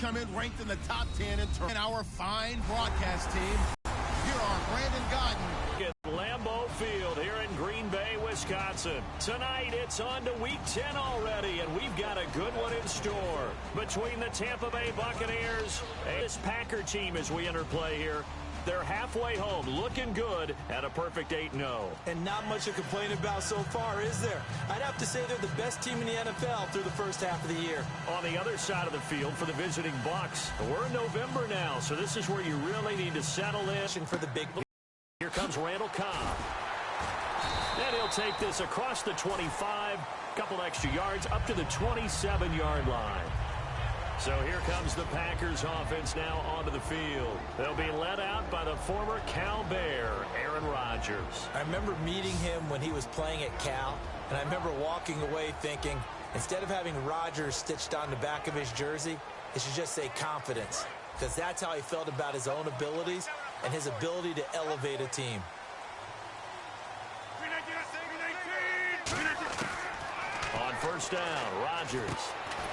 Come in ranked in the top 10 in our fine broadcast team. Here are Brandon Godden. At Lambeau Field here in Green Bay, Wisconsin. Tonight it's on to Week 10 already, and we've got a good one in store. Between the Tampa Bay Buccaneers and this Packer team as we enter play here. They're halfway home, looking good at a perfect 8-0. And not much to complain about so far, is there? I'd have to say they're the best team in the NFL through the first half of the year. On the other side of the field for the visiting Bucs, we're in November now, so this is where you really need to settle in. For the big. Here comes Randall Cobb. And he'll take this across the 25, couple extra yards up to the 27-yard line. So here comes the Packers offense now onto the field. They'll be led out by the former Cal Bear, Aaron Rodgers. I remember meeting him when he was playing at Cal, and I remember walking away thinking, instead of having Rodgers stitched on the back of his jersey, it should just say confidence, because that's how he felt about his own abilities and his ability to elevate a team. On first down, Rodgers.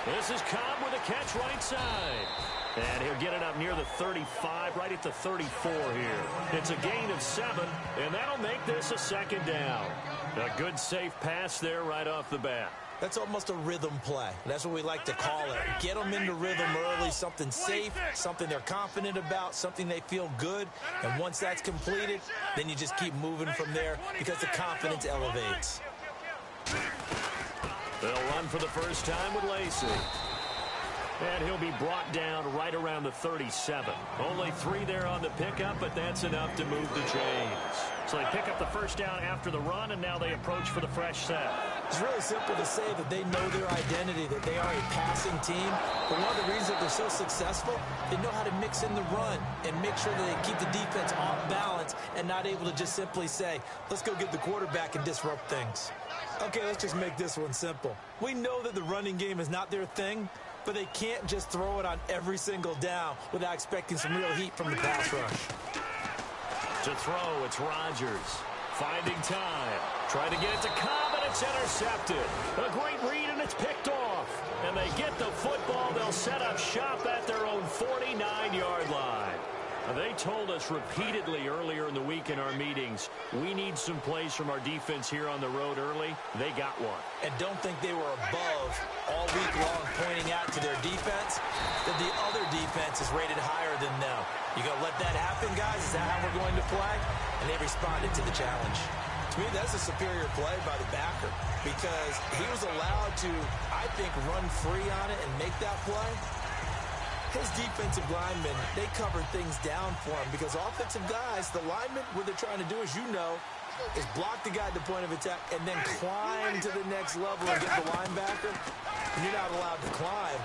This is Cobb with a catch right side. And he'll get it up near the 35, right at the 34 here. It's a gain of 7, and that'll make this a second down. A good safe pass there right off the bat. That's almost a rhythm play. That's what we like to call it. Get them into rhythm early, something safe, something they're confident about, something they feel good. And once that's completed, then you just keep moving from there because the confidence elevates. They'll run for the first time with Lacey. And he'll be brought down right around the 37. Only 3 there on the pickup, but that's enough to move the chains. So they pick up the first down after the run, and now they approach for the fresh set. It's really simple to say that they know their identity, that they are a passing team. But one of the reasons that they're so successful, they know how to mix in the run and make sure that they keep the defense off balance and not able to just simply say, let's go get the quarterback and disrupt things. Okay, let's just make this one simple. We know that the running game is not their thing, but they can't just throw it on every single down without expecting some real heat from the pass rush. To throw, it's Rodgers. Finding time. Trying to get it to Cobb, and it's intercepted. A great read, and it's picked off. And they get the football. They'll set up shop at their own 49-yard line. They told us repeatedly earlier in the week in our meetings, we need some plays from our defense here on the road early. They got one. And don't think they were above all week long pointing out to their defense that the other defense is rated higher than them. You going to let that happen, guys? Is that how we're going to play? And they responded to the challenge. To me, that's a superior play by the backer because he was allowed to, I think, run free on it and make that play. His defensive linemen, they covered things down for him because offensive guys, the linemen, what they're trying to do, as you know, is block the guy at the point of attack and then climb to the next level and get the linebacker. And you're not allowed to climb.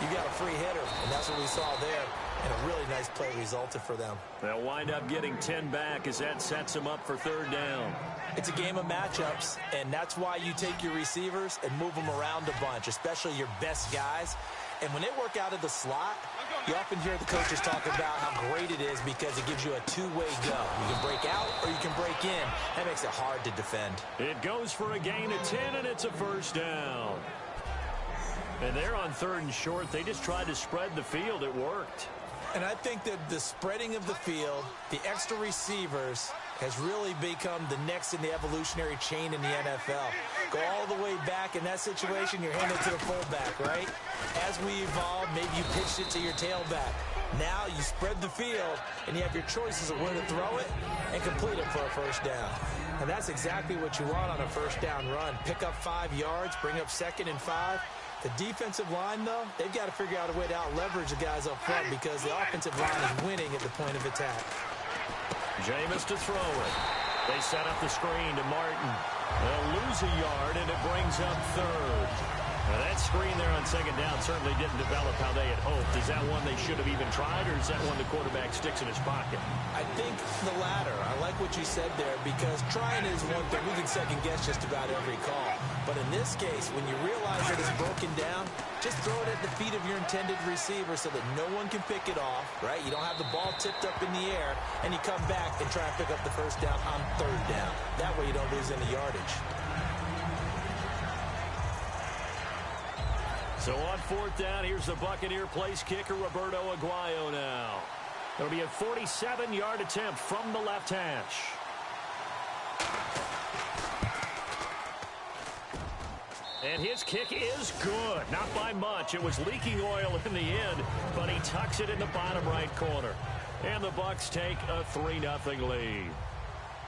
You got a free hitter, and that's what we saw there. And a really nice play resulted for them. They'll wind up getting 10 back as that sets them up for third down. It's a game of matchups, and that's why you take your receivers and move them around a bunch, especially your best guys. And when they work out of the slot, you often hear the coaches talk about how great it is because it gives you a two-way go. You can break out or you can break in. That makes it hard to defend. It goes for a gain of 10, and it's a first down. And they're on third and short. They just tried to spread the field. It worked. And I think that the spreading of the field, the extra receivers, has really become the next in the evolutionary chain in the NFL. Go all the way back in that situation, you're handed to the fullback, right? As we evolve, maybe you pitched it to your tailback. Now you spread the field, and you have your choices of where to throw it and complete it for a first down. And that's exactly what you want on a first down run. Pick up 5 yards, bring up 2nd and 5. The defensive line, though, they've got to figure out a way to out-leverage the guys up front because the offensive line is winning at the point of attack. Jameis to throw it. They set up the screen to Martin. They'll lose a yard, and it brings up third. Now, that screen there on second down certainly didn't develop how they had hoped. Is that one they should have even tried, or is that one the quarterback sticks in his pocket? I think the latter. I like what you said there because trying is one thing. We can second-guess just about every call. But in this case, when you realize that it's broken down, just throw it at the feet of your intended receiver so that no one can pick it off, right? You don't have the ball tipped up in the air, and you come back and try and pick up the first down on third down. That way you don't lose any yardage. So on fourth down, here's the Buccaneer place kicker, Roberto Aguayo now. It'll be a 47-yard attempt from the left hash. And his kick is good. Not by much. It was leaking oil in the end, but he tucks it in the bottom right corner. And the Bucs take a 3-0 lead.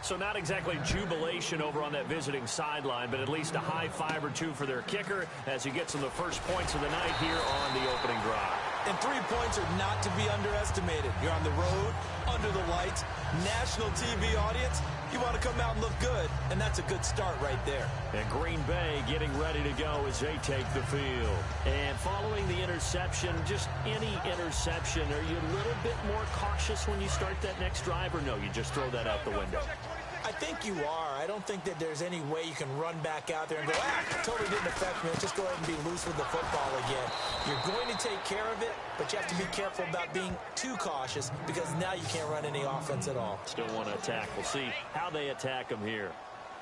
So not exactly jubilation over on that visiting sideline, but at least a high five or two for their kicker as he gets them the first points of the night here on the opening drive. And 3 points are not to be underestimated. You're on the road, under the lights, national TV audience. You want to come out and look good, and that's a good start right there. And Green Bay getting ready to go as they take the field. And following the interception, just any interception, are you a little bit more cautious when you start that next drive, or no, you just throw that out the window? I think you are. I don't think that there's any way you can run back out there and go, totally didn't affect me. Let's just go ahead and be loose with the football again. You're going to take care of it, but you have to be careful about being too cautious because now you can't run any offense at all. Still want to attack. We'll see how they attack them here.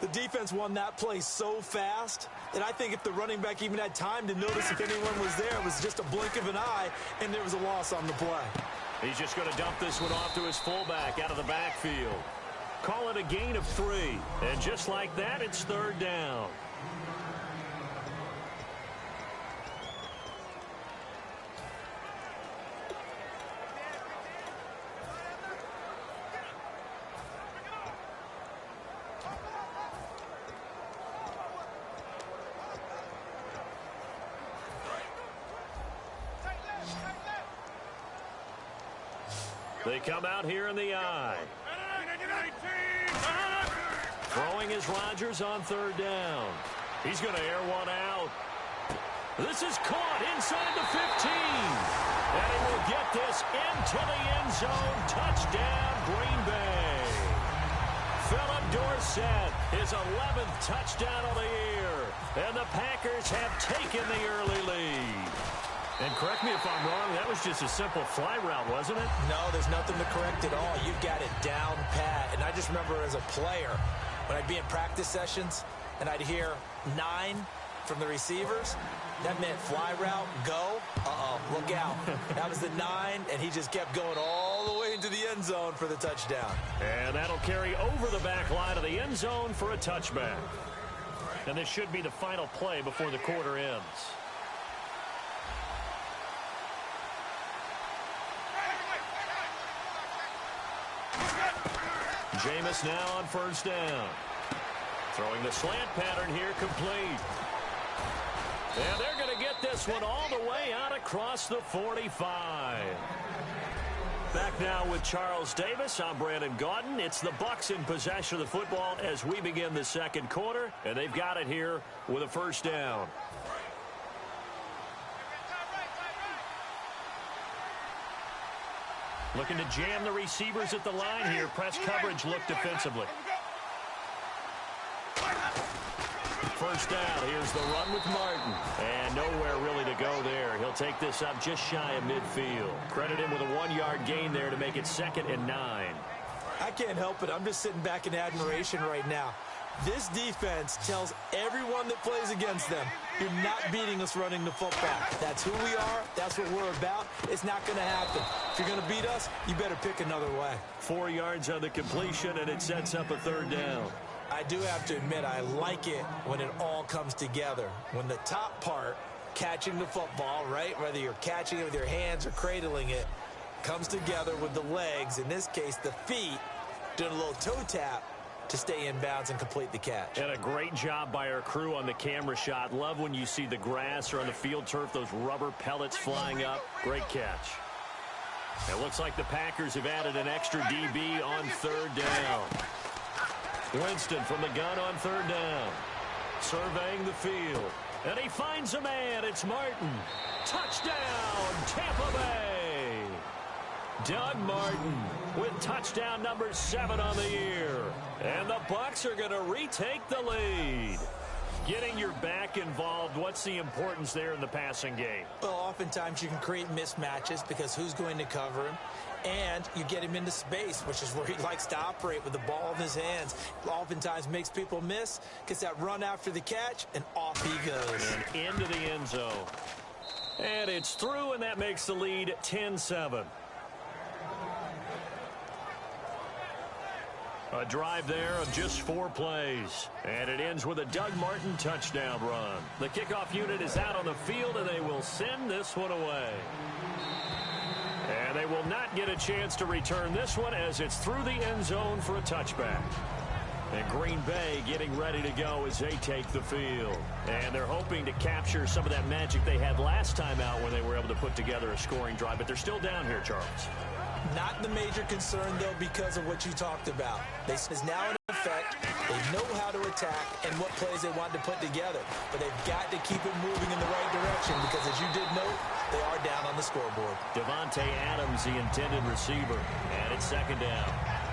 The defense won that play so fast that I think if the running back even had time to notice if anyone was there, it was just a blink of an eye, and there was a loss on the play. He's just going to dump this one off to his fullback out of the backfield. Call it a gain of 3. And just like that, it's third down. They come out here in the eye. Throwing is Rodgers on third down. He's going to air one out. This is caught inside the 15. And he will get this into the end zone. Touchdown, Green Bay. Philip Dorsett, his 11th touchdown of the year. And the Packers have taken the early lead. And correct me if I'm wrong, that was just a simple fly route, wasn't it? No, there's nothing to correct at all. You've got it down pat. And I just remember as a player, when I'd be in practice sessions and I'd hear 9 from the receivers, that meant fly route, go. Look out. That was the 9, and he just kept going all the way into the end zone for the touchdown. And that'll carry over the back line of the end zone for a touchback. And this should be the final play before the quarter ends. Jameis now on first down. Throwing the slant pattern here complete. And they're going to get this one all the way out across the 45. Back now with Charles Davis. I'm Brandon Gaudin. It's the Bucs in possession of the football as we begin the second quarter. And they've got it here with a first down. Looking to jam the receivers at the line here. Press coverage look defensively. First down. Here's the run with Martin. And nowhere really to go there. He'll take this up just shy of midfield. Credit him with a 1-yard gain there to make it 2nd and 9. I can't help it. I'm just sitting back in admiration right now. This defense tells everyone that plays against them, you're not beating us running the football. That's who we are. That's what we're about. It's not going to happen. If you're going to beat us, you better pick another way. 4 yards on the completion, and it sets up a third down. I do have to admit, I like it when it all comes together. When the top part, catching the football, right, whether you're catching it with your hands or cradling it, comes together with the legs, in this case the feet, doing a little toe tap to stay in bounds and complete the catch. And a great job by our crew on the camera shot. Love when you see the grass or on the field turf, those rubber pellets flying up. Great catch. It looks like the Packers have added an extra DB on third down. Winston from the gun on third down. Surveying the field. And he finds a man. It's Martin. Touchdown, Tampa Bay. Doug Martin with touchdown number 7 on the year. And the Bucs are going to retake the lead. Getting your back involved, what's the importance there in the passing game? Well, oftentimes you can create mismatches because who's going to cover him? And you get him into space, which is where he likes to operate with the ball in his hands. Oftentimes makes people miss, gets that run after the catch, and off he goes. And into the end zone. And it's through, and that makes the lead 10-7. A drive there of just 4 plays. And it ends with a Doug Martin touchdown run. The kickoff unit is out on the field, and they will send this one away. And they will not get a chance to return this one as it's through the end zone for a touchback. And Green Bay getting ready to go as they take the field. And they're hoping to capture some of that magic they had last time out when they were able to put together a scoring drive. But they're still down here, Charles. Not the major concern, though, because of what you talked about. This is now in effect. They know how to attack and what plays they want to put together. But they've got to keep it moving in the right direction because, as you did note, they are down on the scoreboard. Devontae Adams, the intended receiver. And it's second down.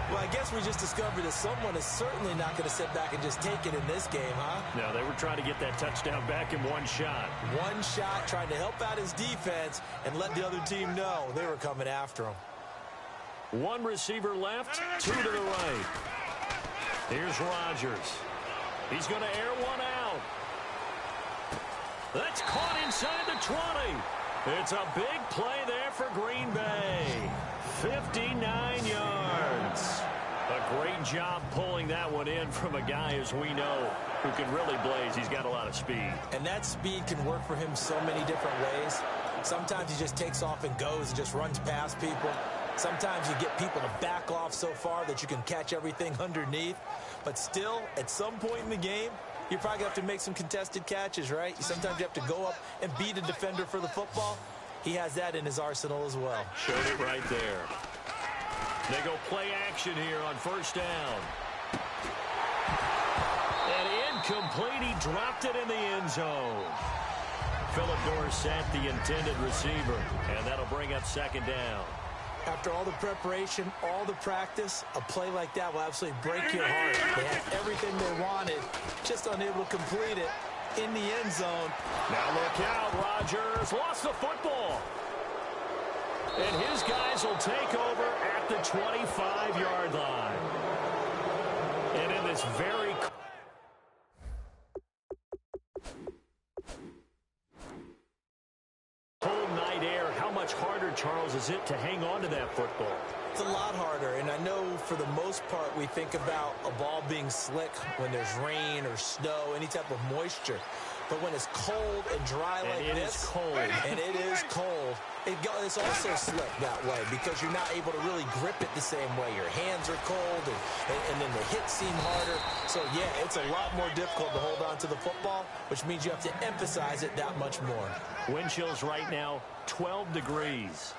Well, I guess we just discovered that someone is certainly not going to sit back and just take it in this game, huh? No, they were trying to get that touchdown back in one shot. One shot, trying to help out his defense and let the other team know they were coming after him. One receiver left, 2 to the right. Here's Rodgers. He's going to air one out. That's caught inside the 20. It's a big play there for Green Bay. 59 yards. A great job pulling that one in from a guy, as we know, who can really blaze. He's got a lot of speed. And that speed can work for him so many different ways. Sometimes he just takes off and goes and just runs past people. Sometimes you get people to back off so far that you can catch everything underneath. But still, at some point in the game, you're probably going to have to make some contested catches, right? Sometimes you have to go up and beat a defender for the football. He has that in his arsenal as well. Showed it right there. They go play action here on first down. And incomplete. He dropped it in the end zone. Philip Dorsett, the intended receiver. And that'll bring up second down. After all the preparation, all the practice, a play like that will absolutely break your heart. They had everything they wanted, just unable to complete it in the end zone. Now look out, Rodgers lost the football. And his guys will take over at the 25-yard line. And in this very cold night air, how much harder, Charles, is it to hang on to that football? It's a lot harder, and I know for the most part we think about a ball being slick when there's rain or snow, any type of moisture. But when it's cold and dry like this, and it is cold, it's also slick that way because you're not able to really grip it the same way. Your hands are cold, and then the hits seem harder. So, yeah, it's a lot more difficult to hold on to the football, which means you have to emphasize it that much more. Wind chills right now, 12 degrees.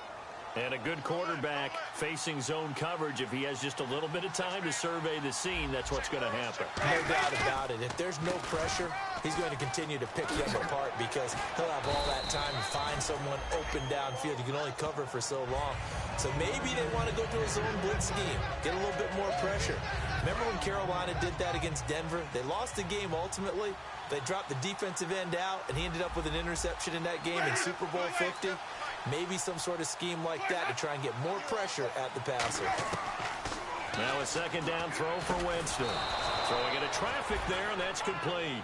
And a good quarterback facing zone coverage, if he has just a little bit of time to survey the scene, that's what's going to happen. No doubt about it. If there's no pressure, he's going to continue to pick them apart because he'll have all that time to find someone open downfield. You can only cover for so long. So maybe they want to go to a zone blitz scheme, get a little bit more pressure. Remember when Carolina did that against Denver? They lost the game ultimately. They dropped the defensive end out, and he ended up with an interception in that game in Super Bowl 50. Maybe some sort of scheme like that to try and get more pressure at the passer. Now a second down throw for Winston. Throwing into traffic there, and that's complete.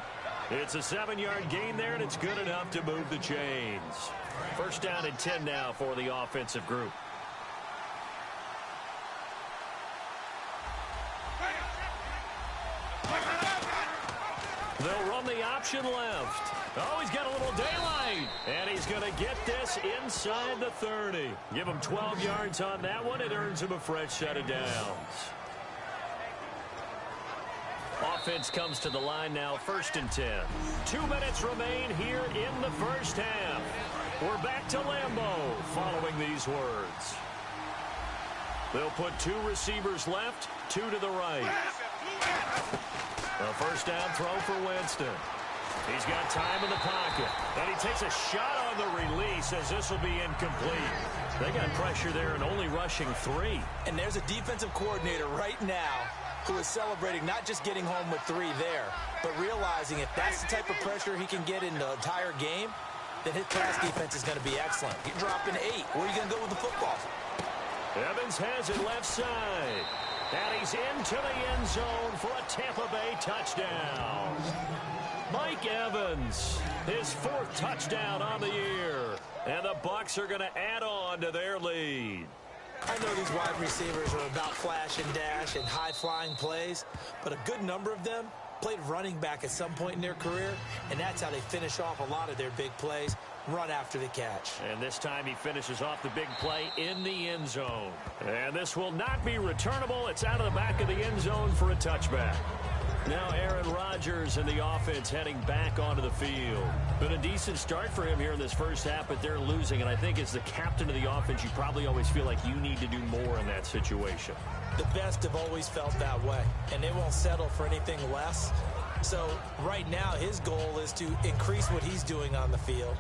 It's a 7-yard gain there, and it's good enough to move the chains. First down and 10 now for the offensive group. They'll run the option left. Oh, he's got a little daylight. And he's going to get this inside the 30. Give him 12 yards on that one. It earns him a fresh set of downs. Offense comes to the line now, 1st and 10. 2 minutes remain here in the first half. We're back to Lambeau following these words. They'll put 2 receivers left, 2 to the right. A first down throw for Winston. He's got time in the pocket. And he takes a shot on the release as this will be incomplete. They got pressure there and only rushing 3. And there's a defensive coordinator right now who is celebrating not just getting home with 3 there, but realizing if that's the type of pressure he can get in the entire game, then his pass defense is going to be excellent. You're dropping 8. Where are you going to go with the football? Evans has it left side. And he's into the end zone for a Tampa Bay touchdown. Mike Evans, his 4th touchdown on the year. And the Bucs are going to add on to their lead. I know these wide receivers are about flash and dash and high-flying plays, but a good number of them played running back at some point in their career, and that's how they finish off a lot of their big plays, run after the catch. And this time he finishes off the big play in the end zone. And this will not be returnable. It's out of the back of the end zone for a touchback. Now Aaron Rodgers and the offense heading back onto the field. Been a decent start for him here in this first half, but they're losing. And I think as the captain of the offense, you probably always feel like you need to do more in that situation. The best have always felt that way, and they won't settle for anything less. So right now his goal is to increase what he's doing on the field,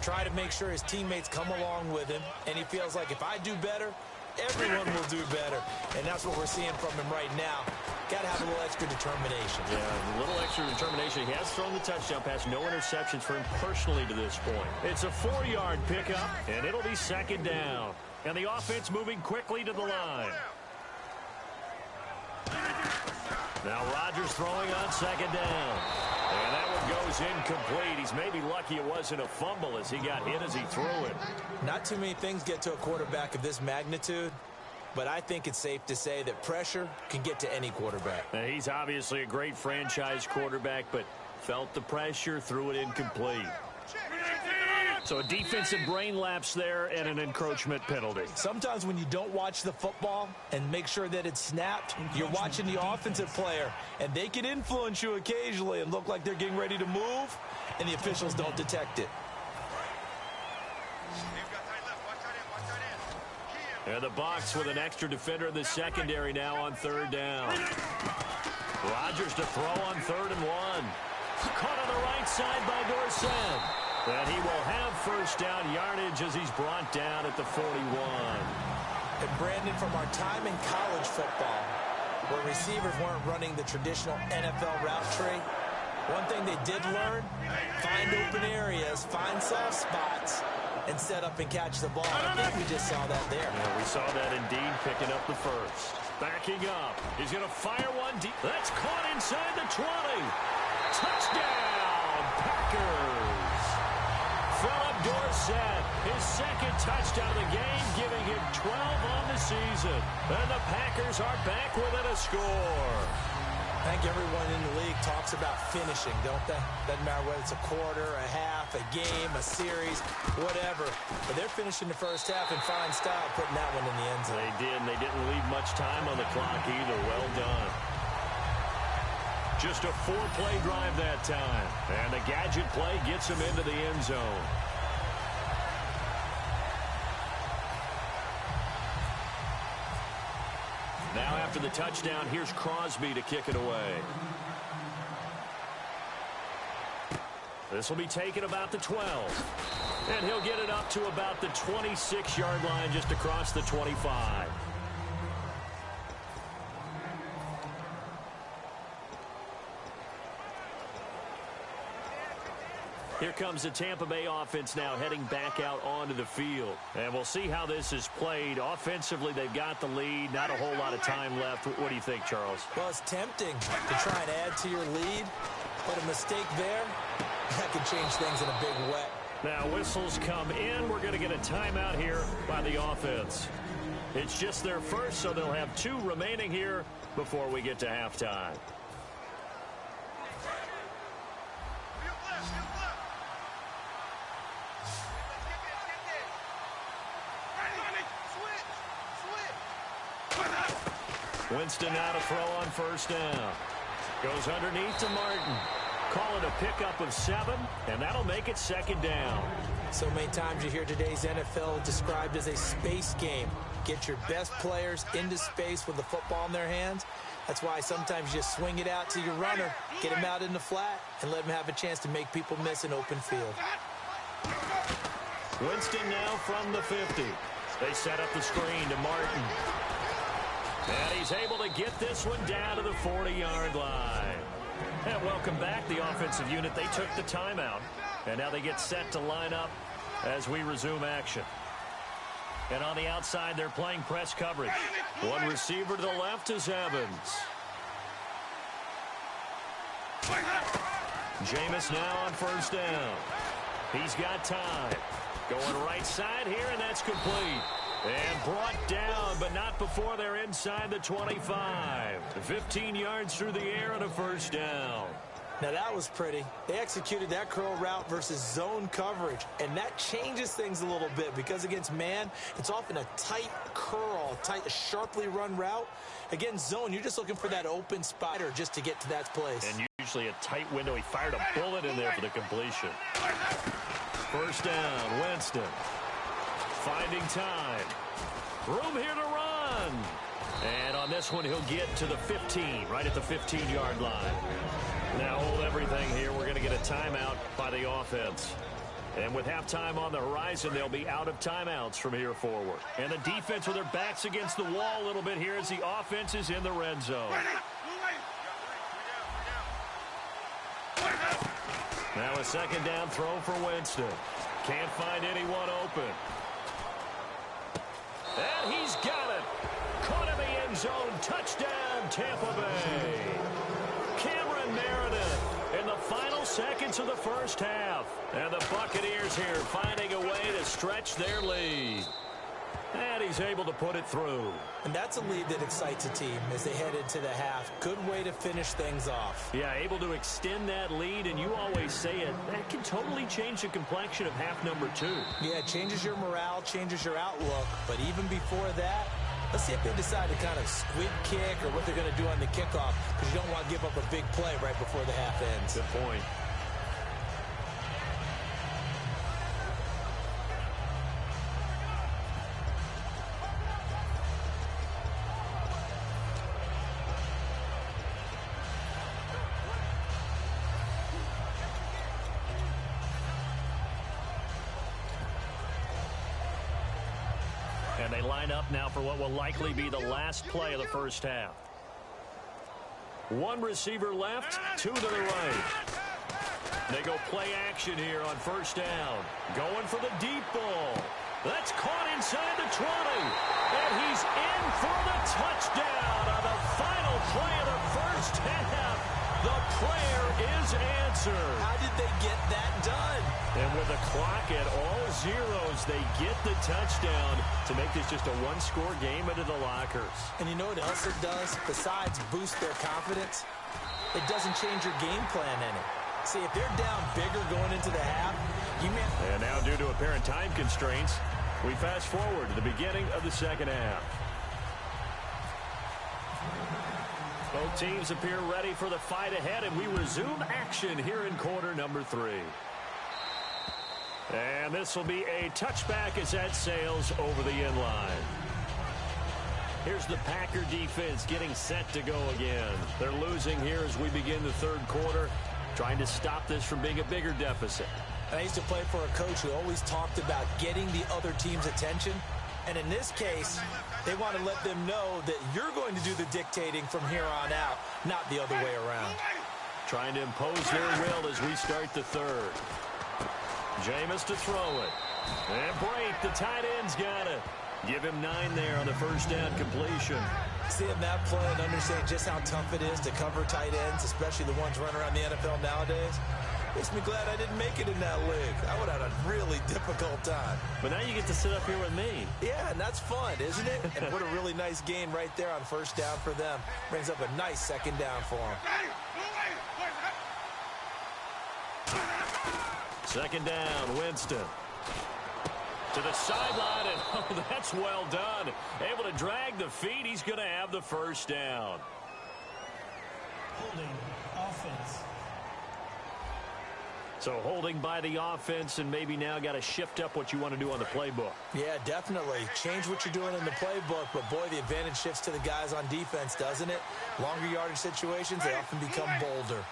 try to make sure his teammates come along with him, and he feels like if I do better, everyone will do better. And that's what we're seeing from him right now. Got to have a little extra determination. Yeah, a little extra determination. He has thrown the touchdown pass. No interceptions for him personally to this point. It's a 4-yard pickup, and it'll be second down. And the offense moving quickly to the line. Now Rodgers throwing on second down. And that one goes incomplete. He's maybe lucky it wasn't a fumble as he got hit as he threw it. Not too many things get to a quarterback of this magnitude, but I think it's safe to say that pressure can get to any quarterback. Now, he's obviously a great franchise quarterback, but felt the pressure, threw it incomplete. So a defensive brain lapse there and an encroachment penalty. Sometimes when you don't watch the football and make sure that it's snapped, you're watching the offensive player, and they can influence you occasionally and look like they're getting ready to move, and the officials don't detect it. And the Bucs with an extra defender in the secondary now on third down. Rodgers to throw on 3rd and 1. Caught on the right side by Dorsett. And he will have first down yardage as he's brought down at the 41. And Brandon, from our time in college football, where receivers weren't running the traditional NFL route tree, one thing they did learn, find open areas, find soft spots, and set up and catch the ball. I think we just saw that there. Yeah, we saw that indeed, picking up the first. Backing up. He's going to fire one deep. That's caught inside the 20. Touchdown, Packers. Philip Dorsett, his second touchdown of the game, giving him 12 on the season. And the Packers are back within a score. I think everyone in the league talks about finishing, don't they? Doesn't matter whether it's a quarter, a half, a game, a series, whatever. But they're finishing the first half in fine style, putting that one in the end zone. They did, and they didn't leave much time on the clock either. Well done. Just a 4-play drive that time. And the gadget play gets him into the end zone. Now after the touchdown, here's Crosby to kick it away. This will be taken about the 12. And he'll get it up to about the 26-yard line just across the 25. Here comes the Tampa Bay offense now heading back out onto the field. And we'll see how this is played. Offensively, they've got the lead. Not a whole lot of time left. What do you think, Charles? Well, it's tempting to try and add to your lead, but a mistake there, that could change things in a big way. Now, whistles come in. We're going to get a timeout here by the offense. It's just their first, so they'll have 2 remaining here before we get to halftime. Winston now to throw on first down. Goes underneath to Martin. Call it a pickup of 7, and that'll make it second down. So many times you hear today's NFL described as a space game. Get your best players into space with the football in their hands. That's why sometimes you just swing it out to your runner, get him out in the flat, and let him have a chance to make people miss an open field. Winston now from the 50. They set up the screen to Martin. And he's able to get this one down to the 40-yard line. And welcome back, the offensive unit. They took the timeout, and now they get set to line up as we resume action. And on the outside, they're playing press coverage. One receiver to the left is Evans. Jameis now on first down. He's got time. Going right side here, and that's complete. And brought down, but not before they're inside the 25. 15 yards through the air and a first down. Now, that was pretty. They executed that curl route versus zone coverage, and that changes things a little bit because against man, it's often a tight curl, tight, sharply run route. Against zone, you're just looking for that open spider just to get to that place. And usually a tight window. He fired a bullet in there for the completion. First down, Winston. Finding time. Room here to run. And on this one, he'll get to the 15, right at the 15-yard line. Now hold everything here. We're going to get a timeout by the offense. And with halftime on the horizon, they'll be out of timeouts from here forward. And the defense with their backs against the wall a little bit here as the offense is in the red zone. Now a second down throw for Winston. Can't find anyone open. And he's got it. Caught in the end zone. Touchdown, Tampa Bay. Cameron Meredith in the final seconds of the first half. And the Buccaneers here finding a way to stretch their lead. And he's able to put it through. And that's a lead that excites a team as they head into the half. Good way to finish things off. Yeah, able to extend that lead, and you always say it, that can totally change the complexion of half number 2. Yeah, it changes your morale, changes your outlook. But even before that, let's see if they decide to kind of squib kick or what they're going to do on the kickoff, because you don't want to give up a big play right before the half ends. Good point. And they line up now for what will likely be the last play of the first half. One receiver left, 2 to the right. They go play action here on first down. Going for the deep ball. That's caught inside the 20. And he's in for the touchdown on the final play of the first half. The prayer is answered. How did they get that done? And with the clock at all zeros, they get the touchdown to make this just a one-score game into the lockers. And you know what else it does? Besides boost their confidence, it doesn't change your game plan any. See, if they're down bigger going into the half, you may... And now, due to apparent time constraints, we fast forward to the beginning of the second half. Both teams appear ready for the fight ahead, and we resume action here in quarter number 3. And this will be a touchback as that sails over the end line. Here's the Packer defense getting set to go again. They're losing here as we begin the third quarter, trying to stop this from being a bigger deficit. And I used to play for a coach who always talked about getting the other team's attention. And in this case, they want to let them know that you're going to do the dictating from here on out, not the other way around. Trying to impose their will as we start the third. Jameis to throw it. And break. The tight end's got it. Give him 9 there on the first down completion. Seeing that play and understanding just how tough it is to cover tight ends, especially the ones running around the NFL nowadays, makes me glad I didn't make it in that league. I would have had a really difficult time. But now you get to sit up here with me. Yeah, and that's fun, isn't it? And what a really nice gain right there on first down for them. Brings up a nice second down for them. Second down, Winston. To the sideline, and oh, that's well done. Able to drag the feet. He's going to have the first down. Holding offense. So holding by the offense, and maybe now got to shift up what you want to do on the playbook. Yeah, definitely. Change what you're doing in the playbook, but boy, the advantage shifts to the guys on defense, doesn't it? Longer yardage situations, they often become bolder.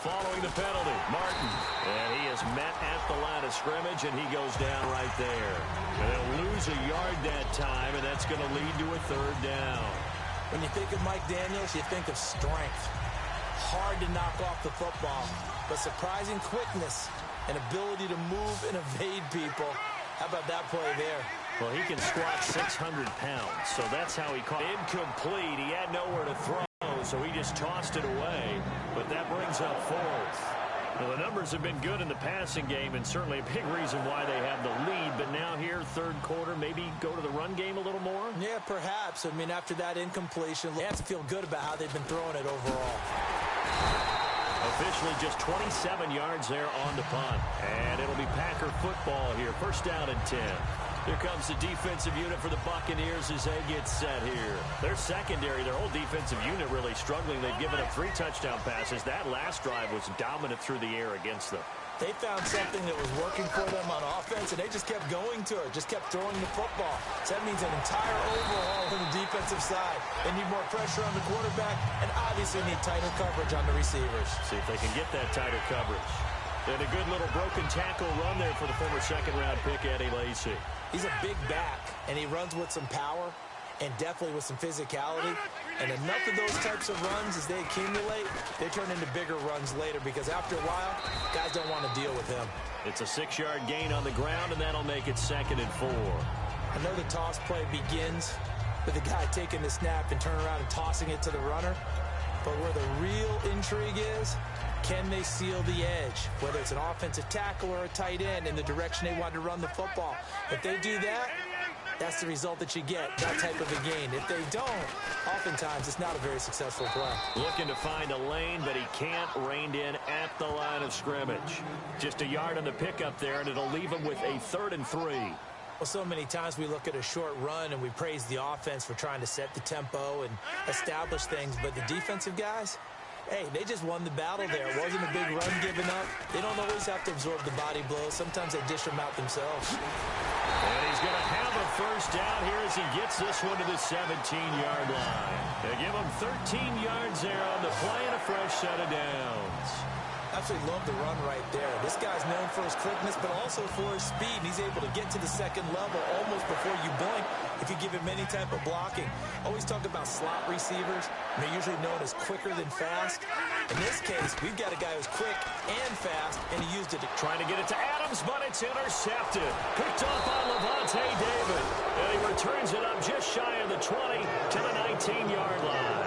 Following the penalty, Martin. And he is met at the line of scrimmage, and he goes down right there. And they'll lose a yard that time, and that's going to lead to a third down. When you think of Mike Daniels, you think of strength. Hard to knock off the football, but surprising quickness and ability to move and evade people. How about that play there? Well, he can squat 600 pounds, so that's how he caught it. Incomplete. He had nowhere to throw, so he just tossed it away. But that brings up fourth. Well, the numbers have been good in the passing game, and certainly a big reason why they have the lead. But now here, third quarter, maybe go to the run game a little more? Yeah, perhaps. I mean, after that incompletion, they have to feel good about how they've been throwing it overall. Officially just 27 yards there on the punt. And it'll be Packer football here. First down and 10. Here comes the defensive unit for the Buccaneers as they get set here. Their secondary, their whole defensive unit really struggling. They've given up 3 touchdown passes. That last drive was dominant through the air against them. They found something that was working for them on offense, and they just kept going to it, just kept throwing the football. So that means an entire overhaul on the defensive side. They need more pressure on the quarterback, and obviously need tighter coverage on the receivers. See if they can get that tighter coverage. And a good little broken tackle run there for the former second-round pick, Eddie Lacy. He's a big back, and he runs with some power and definitely with some physicality. And enough of those types of runs, as they accumulate, they turn into bigger runs later because after a while, guys don't want to deal with him. It's a 6-yard gain on the ground, and that'll make it 2nd and 4. I know the toss play begins with the guy taking the snap and turning around and tossing it to the runner. But where the real intrigue is, can they seal the edge, whether it's an offensive tackle or a tight end in the direction they want to run the football? If they do that, that's the result that you get, that type of a gain. If they don't, oftentimes it's not a very successful play. Looking to find a lane, but he can't rein in at the line of scrimmage. Just a yard on the pickup there, and it'll leave him with a 3rd and 3. Well, so many times we look at a short run and we praise the offense for trying to set the tempo and establish things, but the defensive guys, hey, they just won the battle there. It wasn't a big run given up. They don't always have to absorb the body blows. Sometimes they dish them out themselves. And he's going to have a first down here as he gets this one to the 17-yard line. They give him 13 yards there on the play and a fresh set of downs. Absolutely love the run right there. This guy's known for his quickness, but also for his speed. He's able to get to the second level almost before you blink if you give him any type of blocking. Always talk about slot receivers. They're usually known as quicker than fast. In this case, we've got a guy who's quick and fast, and he used it to trying to get it to Adams, but it's intercepted. Picked off by Levante David. And he returns it up just shy of the 20 to the 19-yard line.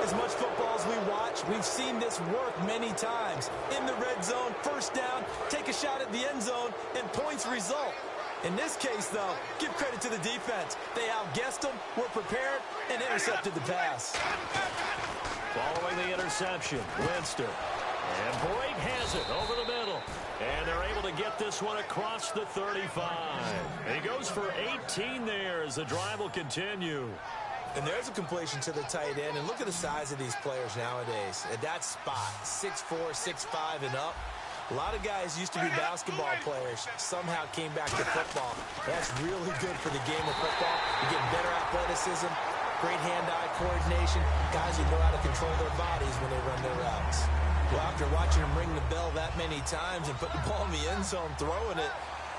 As much football as we watch, we've seen this work many times. In the red zone, first down, take a shot at the end zone, and points result. In this case, though, give credit to the defense. They outguessed them, were prepared, and intercepted the pass. Following the interception, Winston. And Boyd has it over the middle. And they're able to get this one across the 35. And he goes for 18 there as the drive will continue. And there's a completion to the tight end. And look at the size of these players nowadays. At that spot, 6'4", 6'5", and up. A lot of guys used to be basketball players, somehow came back to football. That's really good for the game of football. You're getting better athleticism, great hand-eye coordination, guys who know how to control their bodies when they run their routes. Well, after watching them ring the bell that many times and put the ball in the end zone, throwing it,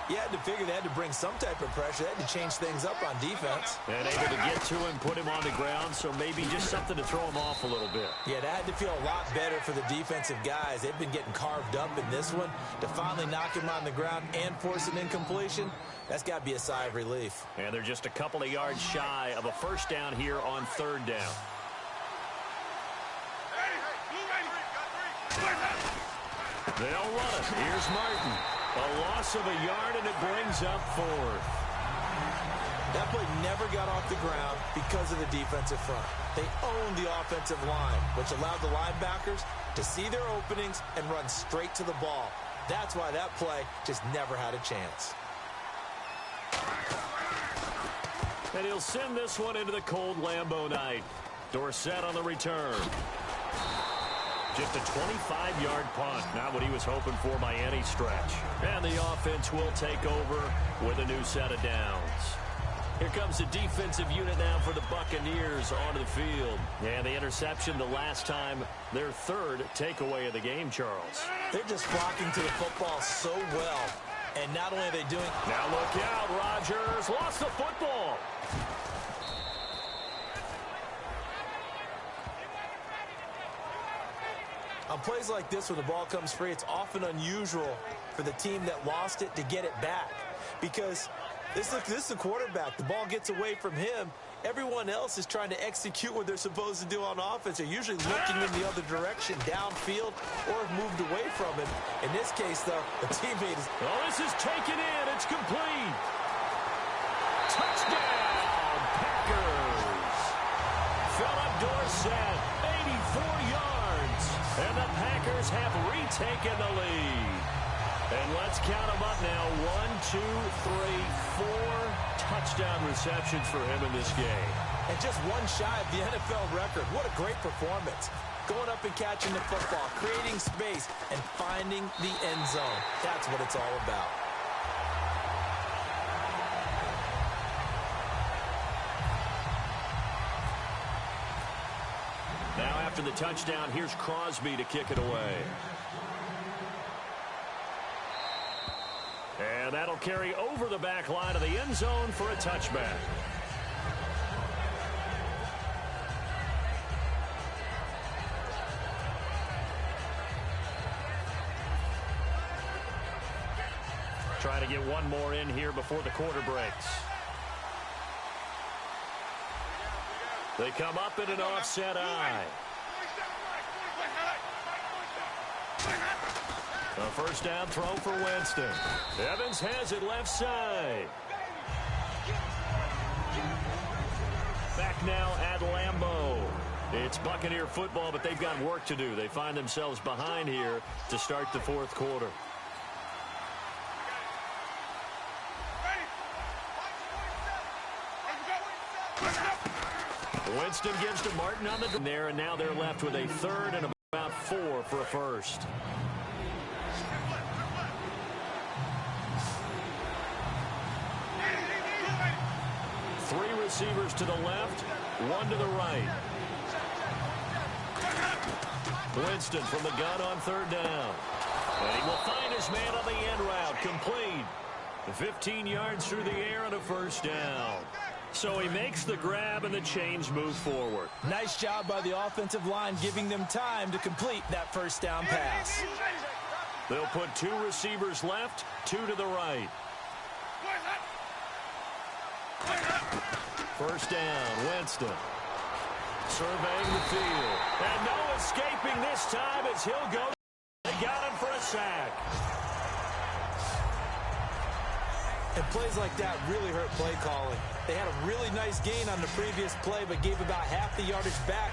you had to figure they had to bring some type of pressure. They had to change things up on defense. And able to get to him, put him on the ground, so maybe just something to throw him off a little bit. Yeah, that had to feel a lot better for the defensive guys. They've been getting carved up in this one. To finally knock him on the ground and force an incompletion, that's got to be a sigh of relief. And they're just a couple of yards shy of a first down here on 3rd down. They'll run it. Here's Martin. A loss of a yard, and it brings up 4th. That play never got off the ground because of the defensive front. They owned the offensive line, which allowed the linebackers to see their openings and run straight to the ball. That's why that play just never had a chance. And he'll send this one into the cold Lambeau night. Dorsett on the return. Just a 25-yard punt, not what he was hoping for by any stretch. And the offense will take over with a new set of downs. Here comes the defensive unit now for the Buccaneers onto the field. And the interception the last time, their 3rd takeaway of the game, Charles. They're just flocking to the football so well. And not only are they doing... Now look out, Rodgers lost the football. On plays like this where the ball comes free, it's often unusual for the team that lost it to get it back. Because this is the quarterback. The ball gets away from him, Everyone else is trying to execute what they're supposed to do on offense. They're usually looking in the other direction, downfield, or have moved away from it. In this case, though, the teammate is... Oh, this is taken in. It's complete. Touchdown, Packers. Philip Dorsett, 84 yards. And the Packers have retaken the lead. And let's count them up now. 1, 2, 3, 4 touchdown receptions for him in this game. And just one shy of the NFL record. What a great performance. Going up and catching the football, creating space, and finding the end zone. That's what it's all about. Now after the touchdown, here's Crosby to kick it away. And that'll carry over the back line of the end zone for a touchback. Trying to get one more in here before the quarter breaks. They come up in an offset eye. A first down throw for Winston. Evans has it left side. Back now at Lambeau. It's Buccaneer football, but they've got work to do. They find themselves behind here to start the fourth quarter. Winston gives to Martin on the there, and now they're left with a third and about 4 for a first. Three receivers to the left, one to the right. Winston from the gun on third down. And he will find his man on the end route, complete. 15 yards through the air and a first down. So he makes the grab and the chains move forward. Nice job by the offensive line giving them time to complete that first down pass. They'll put 2 receivers left, 2 to the right. First down, Winston. Surveying the field. And no escaping this time as he'll go. They got him for a sack. And plays like that really hurt play calling. They had a really nice gain on the previous play, but gave about half the yardage back.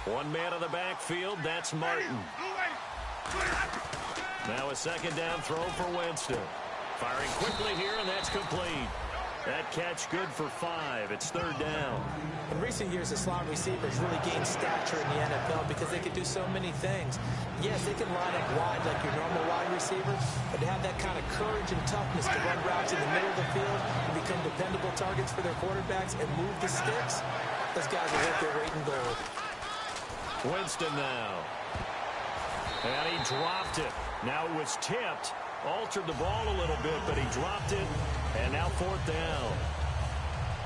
One man in the backfield, that's Martin. Now a second down throw for Winston. Firing quickly here, and that's complete. That catch good for 5. It's third down. In recent years, the slot receivers really gained stature in the NFL because they could do so many things. Yes, they can line up wide like your normal wide receiver, but to have that kind of courage and toughness to run routes in the middle of the field and become dependable targets for their quarterbacks and move the sticks, those guys are worth their weight in gold. Winston now. And he dropped it. Now it was tipped. Altered the ball a little bit, but he dropped it. And now fourth down.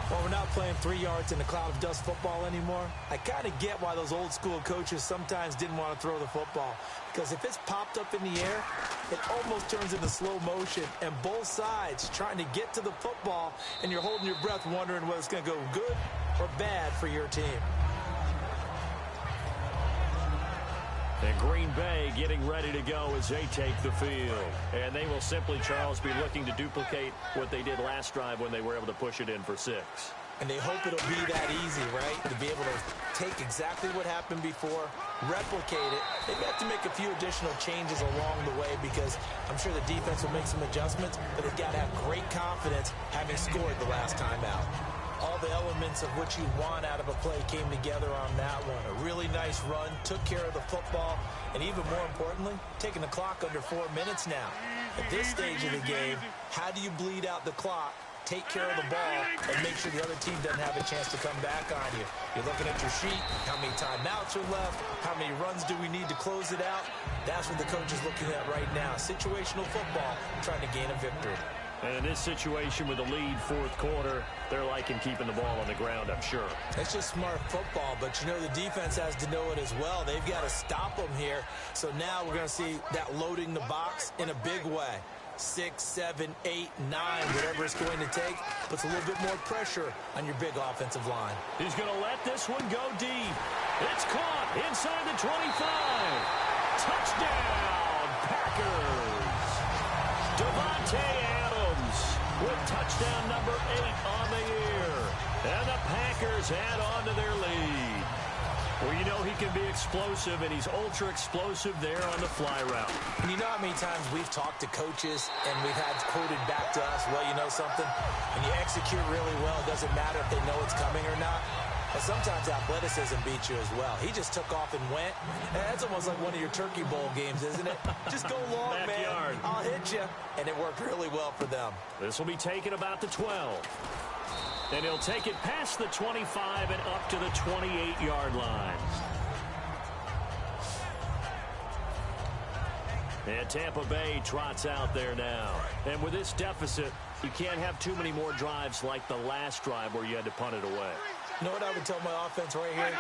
Well, we're not playing 3 yards in a cloud of dust football anymore. I kind of get why those old school coaches sometimes didn't want to throw the football. Because if it's popped up in the air, it almost turns into slow motion. And both sides trying to get to the football, and you're holding your breath wondering whether it's going to go good or bad for your team. And Green Bay getting ready to go as they take the field. And they will simply, Charles, be looking to duplicate what they did last drive when they were able to push it in for 6. And they hope it'll be that easy, right? To be able to take exactly what happened before, replicate it. They have to make a few additional changes along the way because I'm sure the defense will make some adjustments, but they've got to have great confidence having scored the last time out. All the elements of what you want out of a play came together on that one. A really nice run, took care of the football, and even more importantly, taking the clock under 4 minutes now. At this stage of the game, how do you bleed out the clock, take care of the ball, and make sure the other team doesn't have a chance to come back on you? You're looking at your sheet, how many timeouts are left, how many runs do we need to close it out? That's what the coach is looking at right now. Situational football, trying to gain a victory. And in this situation with the lead fourth quarter, they're liking keeping the ball on the ground, I'm sure. It's just smart football, but you know the defense has to know it as well. They've got to stop them here. So now we're going to see that loading the box in a big way. 6, 7, 8, 9, whatever it's going to take, puts a little bit more pressure on your big offensive line. He's going to let this one go deep. It's caught inside the 25. Touchdown, Packers. Devontae Adams with touchdown number 8 on the year. And the Packers add on to their lead. Well, you know he can be explosive, and he's ultra-explosive there on the fly route. And you know how many times we've talked to coaches and we've had quoted back to us, well, you know something? When you execute really well, it doesn't matter if they know it's coming or not. But sometimes athleticism beats you as well. He just took off and went. And that's almost like one of your Turkey Bowl games, isn't it? Just go long, Backyard. man. I'll hit you. And it worked really well for them. This will be taken about the 12. And he'll take it past the 25 and up to the 28-yard line. And Tampa Bay trots out there now. And with this deficit, you can't have too many more drives like the last drive where you had to punt it away. You know what I would tell my offense right here?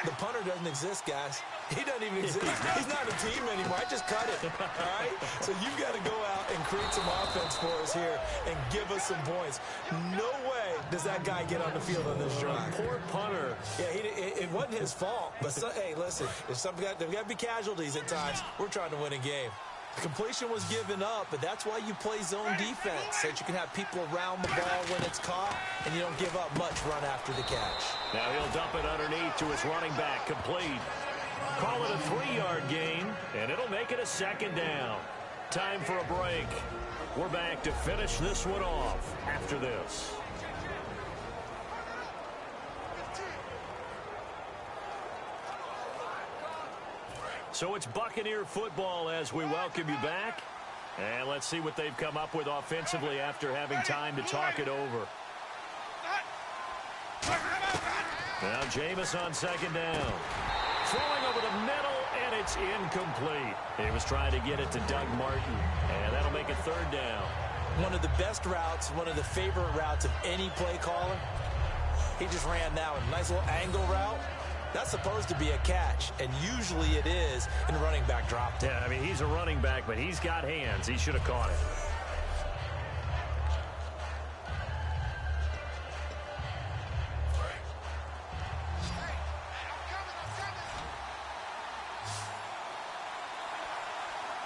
The punter doesn't exist, guys. He doesn't even exist. He's not a team anymore. I just cut it, all right? So you've got to go out and create some offense for us here and give us some points. No way does that guy get on the field on this drive. Poor punter. Yeah, it wasn't his fault. But, hey, listen, there's got to be casualties at times. We're trying to win a game. The completion was given up, but that's why you play zone defense, so that you can have people around the ball when it's caught, and you don't give up much run after the catch. Now he'll dump it underneath to his running back, complete. Call it a 3-yard gain, and it'll make it a second down. Time for a break. We're back to finish this one off after this. So it's Buccaneer football as we welcome you back. And let's see what they've come up with offensively after having time to talk it over. Now Jameis on second down. Throwing over the middle, and it's incomplete. He was trying to get it to Doug Martin, and that'll make it third down. One of the best routes, one of the favorite routes of any play caller. He just ran that one. Nice little angle route. That's supposed to be a catch, and usually it is in running back drop. Yeah, I mean, he's a running back, but he's got hands. He should have caught it.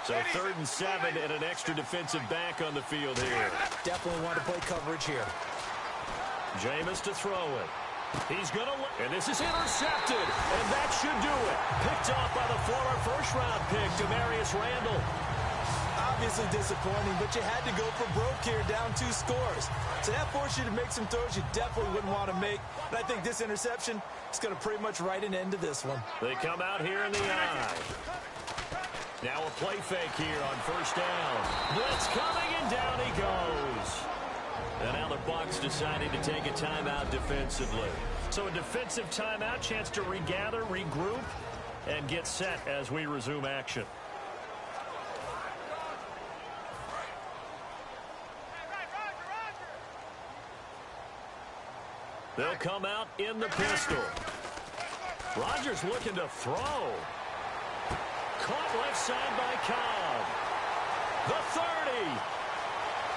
So 3rd and 7 and an extra defensive back on the field here. Definitely want to play coverage here. Jameis to throw it. He's going to, and this is intercepted, and that should do it. Picked off by the former first-round pick, Demarius Randall. Obviously disappointing, but you had to go for broke here, down 2 scores. So that forced you to make some throws you definitely wouldn't want to make. And I think this interception is going to pretty much write an end to this one. They come out here in the eye. Now a play fake here on first down. Blitz coming, and down he goes. And now the Bucs deciding to take a timeout defensively. So a defensive timeout, chance to regather, regroup, and get set as we resume action. They'll come out in the pistol. Rodgers looking to throw. Caught left side by Cobb. The 30.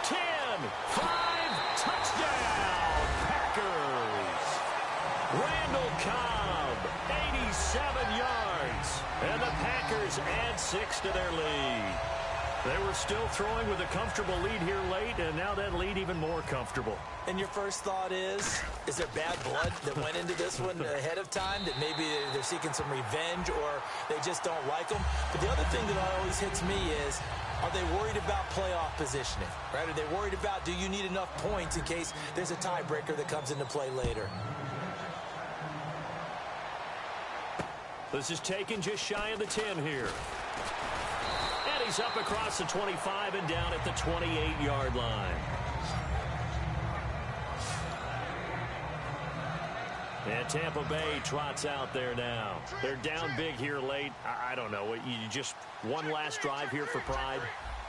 10, 5, touchdown, Packers. Randall Cobb, 87 yards. And the Packers add 6 to their lead. They were still throwing with a comfortable lead here late, and now that lead even more comfortable. And your first thought is there bad blood that went into this one ahead of time, that maybe they're seeking some revenge or they just don't like them? But the other thing that always hits me is, are they worried about playoff positioning? Right? Are they worried about, do you need enough points in case there's a tiebreaker that comes into play later? This is taken just shy of the 10 here. And he's up across the 25 and down at the 28-yard line. And Tampa Bay trots out there now. They're down big here late. I don't know. You just one last drive here for pride.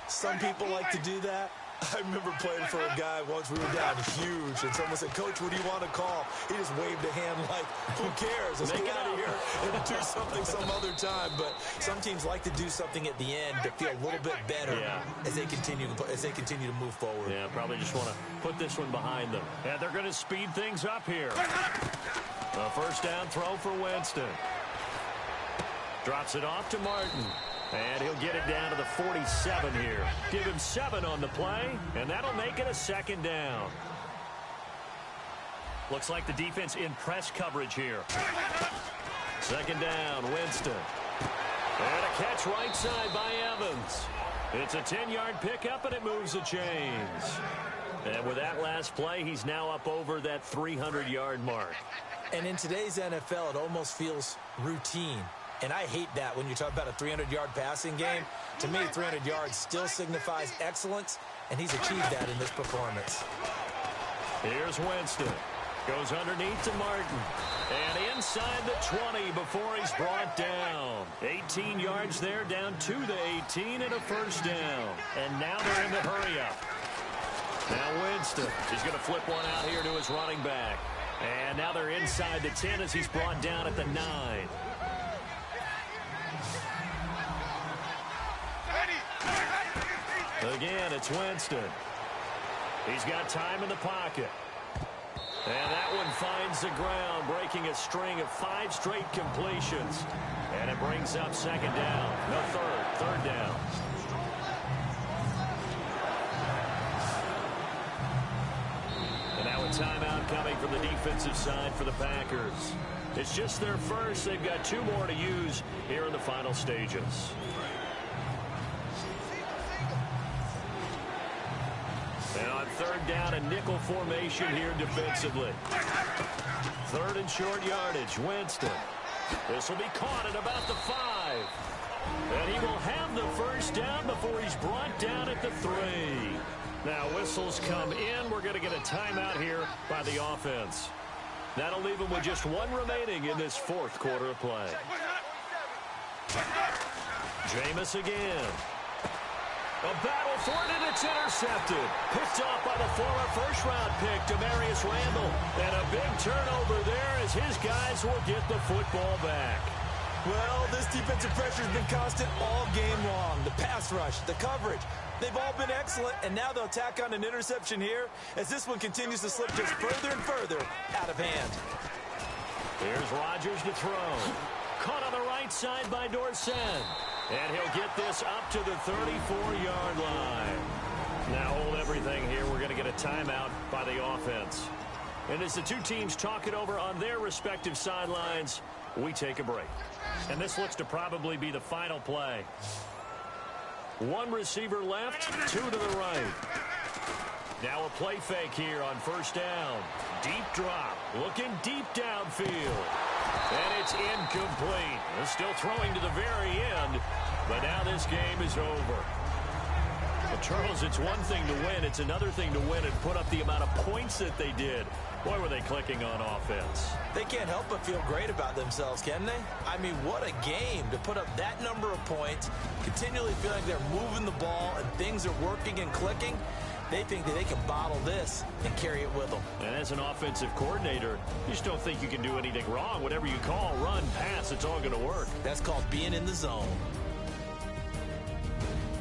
Some people like to do that. I remember playing for a guy once. We were down huge, and someone said, "Coach, what do you want to call?" He just waved a hand like, "Who cares? Let's get out of here and do something some other time." But some teams like to do something at the end to feel a little bit better as they continue to move forward. Yeah, probably just want to put this one behind them. And they're going to speed things up here. A first down throw for Winston. Drops it off to Martin. And he'll get it down to the 47 here. Give him 7 on the play, and that'll make it a second down. Looks like the defense in press coverage here. Second down, Winston. And a catch right side by Evans. It's a 10-yard pickup, and it moves the chains. And with that last play, he's now up over that 300-yard mark. And in today's NFL, it almost feels routine. And I hate that when you talk about a 300-yard passing game. To me, 300 yards still signifies excellence, and he's achieved that in this performance. Here's Winston. Goes underneath to Martin. And inside the 20 before he's brought down. 18 yards there, down to the 18 and a first down. And now they're in the hurry-up. Now Winston. He's going to flip one out here to his running back. And now they're inside the 10 as he's brought down at the 9. Again, it's Winston. He's got time in the pocket. And that one finds the ground, breaking a string of 5 straight completions. And it brings up second down. No, third down. And now a timeout coming from the defensive side for the Packers. It's just their first. They've got 2 more to use here in the final stages. And on third down, a nickel formation here defensively. Third and short yardage, Winston. This will be caught at about the 5. And he will have the first down before he's brought down at the 3. Now whistles come in. We're going to get a timeout here by the offense. That'll leave him with just 1 remaining in this 4th quarter of play. Jameis again. A battle for it, and it's intercepted. Picked off by the former first-round pick, Demarius Randall. And a big turnover there as his guys will get the football back. Well, this defensive pressure has been constant all game long. The pass rush, the coverage, they've all been excellent, and now they'll tack on an interception here as this one continues to slip just further and further out of hand. Here's Rodgers to throw. Caught on the right side by Dorsett. And he'll get this up to the 34-yard line. Now hold everything here. We're going to get a timeout by the offense. And as the 2 teams talk it over on their respective sidelines, we take a break. And this looks to probably be the final play. 1 receiver left, 2 to the right. Now a play fake here on first down. Deep drop, looking deep downfield. And it's incomplete. They're still throwing to the very end, but now this game is over. Well, Charles, it's one thing to win. It's another thing to win and put up the amount of points that they did. Boy, were they clicking on offense. They can't help but feel great about themselves, can they? I mean, what a game to put up that number of points, continually feeling like they're moving the ball and things are working and clicking. They think that they can bottle this and carry it with them. And as an offensive coordinator, you just don't think you can do anything wrong. Whatever you call, run, pass, it's all going to work. That's called being in the zone.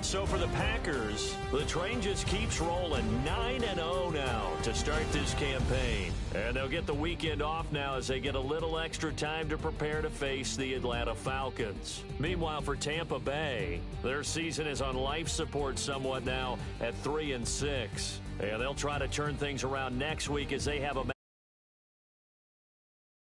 So for the Packers, the train just keeps rolling 9-0 now to start this campaign. And they'll get the weekend off now as they get a little extra time to prepare to face the Atlanta Falcons. Meanwhile, for Tampa Bay, their season is on life support somewhat now at 3-6. And they'll try to turn things around next week as they have a